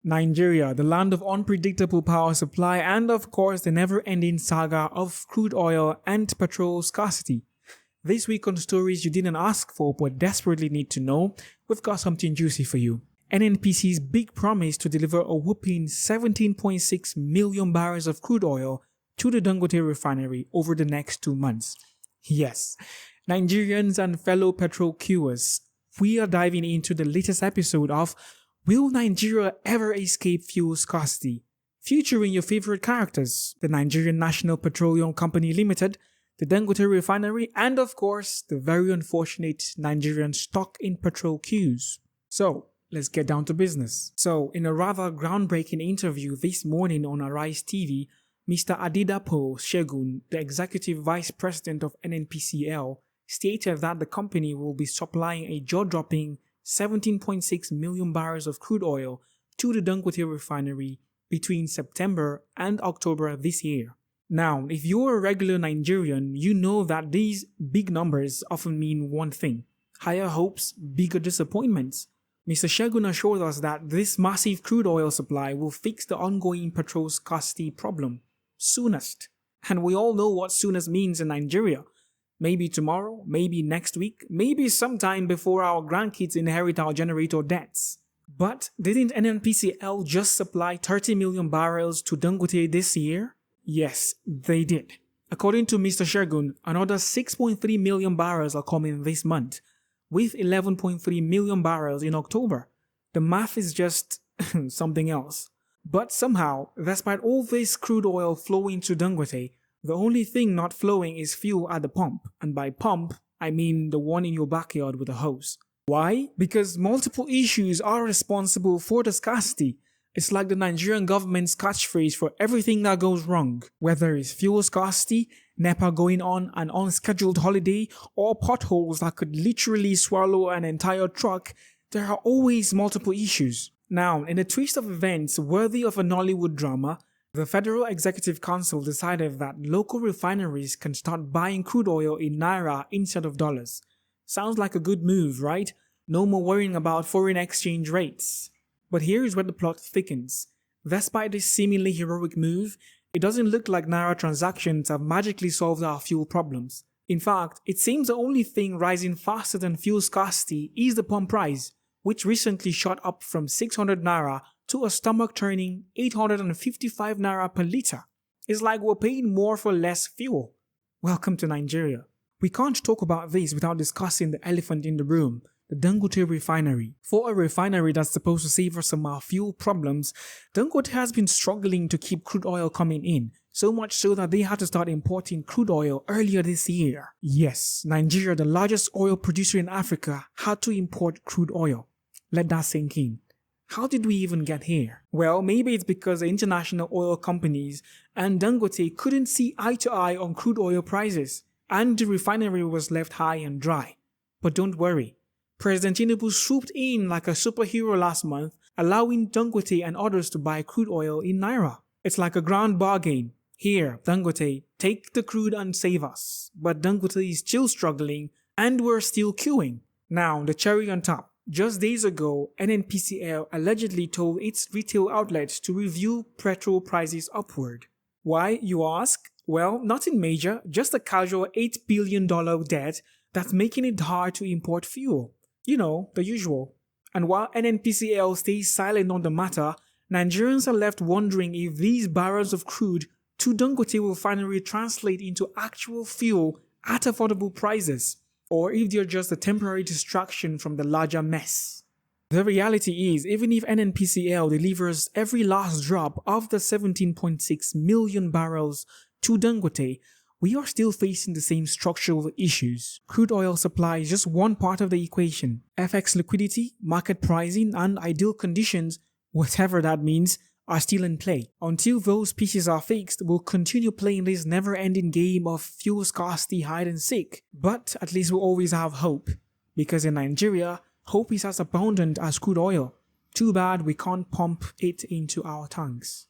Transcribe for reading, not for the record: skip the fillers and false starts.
Nigeria, the land of unpredictable power supply and of course the never-ending saga of crude oil and petrol scarcity. This week on stories you didn't ask for but desperately need to know, we've got something juicy for you. NNPC's big promise to deliver a whopping 17.6 million barrels of crude oil to the Dangote Refinery over the next 2 months. Yes, Nigerians and fellow petrol queuers, we are diving into the latest episode of Will Nigeria Ever Escape Fuel Scarcity? Featuring your favorite characters, the Nigerian National Petroleum Company Limited, the Dangote Refinery, and of course, the very unfortunate Nigerian stuck in petrol queues. So, let's get down to business. So, in a rather groundbreaking interview this morning on Arise TV, Mr. Adedapo Segun, the Executive Vice President of NNPCL, stated that the company will be supplying a jaw-dropping 17.6 million barrels of crude oil to the Dangote Refinery between September and October this year. Now, if you're a regular Nigerian, you know that these big numbers often mean one thing: higher hopes, bigger disappointments. Mr. Segun assured us that this massive crude oil supply will fix the ongoing petrol scarcity problem soonest. And we all know what soonest means in Nigeria. Maybe tomorrow, maybe next week, maybe sometime before our grandkids inherit our generator debts. But didn't NNPCL just supply 30 million barrels to Dangote this year? Yes, they did. According to Mr. Segun, another 6.3 million barrels are coming this month, with 11.3 million barrels in October. The math is just something else. But somehow, despite all this crude oil flowing to Dangote, the only thing not flowing is fuel at the pump, and by pump, I mean the one in your backyard with a hose. Why? Because multiple issues are responsible for the scarcity. It's like the Nigerian government's catchphrase for everything that goes wrong. Whether it's fuel scarcity, NEPA going on an unscheduled holiday, or potholes that could literally swallow an entire truck, there are always multiple issues. Now, in a twist of events worthy of a Nollywood drama, the Federal Executive Council decided that local refineries can start buying crude oil in Naira instead of dollars. Sounds like a good move, right? No more worrying about foreign exchange rates. But here is where the plot thickens. Despite this seemingly heroic move, it doesn't look like Naira transactions have magically solved our fuel problems. In fact, it seems the only thing rising faster than fuel scarcity is the pump price, which recently shot up from 600 Naira to a stomach-turning 855 Naira per litre. It's like we're paying more for less fuel. Welcome to Nigeria. We can't talk about this without discussing the elephant in the room, the Dangote Refinery. For a refinery that's supposed to save us from our fuel problems, Dangote has been struggling to keep crude oil coming in, so much so that they had to start importing crude oil earlier this year. Yes, Nigeria, the largest oil producer in Africa, had to import crude oil. Let that sink in. How did we even get here? Well, maybe it's because the international oil companies and Dangote couldn't see eye to eye on crude oil prices, and the refinery was left high and dry. But don't worry. President Tinubu swooped in like a superhero last month, allowing Dangote and others to buy crude oil in Naira. It's like a grand bargain. Here, Dangote, take the crude and save us. But Dangote is still struggling, and we're still queuing. Now, the cherry on top. Just days ago, NNPCL allegedly told its retail outlets to review petrol prices upward. Why, you ask? Well, nothing major, just a casual $8 billion debt that's making it hard to import fuel. You know, the usual. And while NNPCL stays silent on the matter, Nigerians are left wondering if these barrels of crude to Dangote Refinery translate into actual fuel at affordable prices, or if they're just a temporary distraction from the larger mess. The reality is, even if NNPCL delivers every last drop of the 17.6 million barrels to Dangote, we are still facing the same structural issues. Crude oil supply is just one part of the equation. FX liquidity, market pricing, and ideal conditions, whatever that means, are still in play. Until those pieces are fixed, we'll continue playing this never-ending game of fuel scarcity hide and seek. But at least we'll always have hope. Because in Nigeria, hope is as abundant as crude oil. Too bad we can't pump it into our tanks.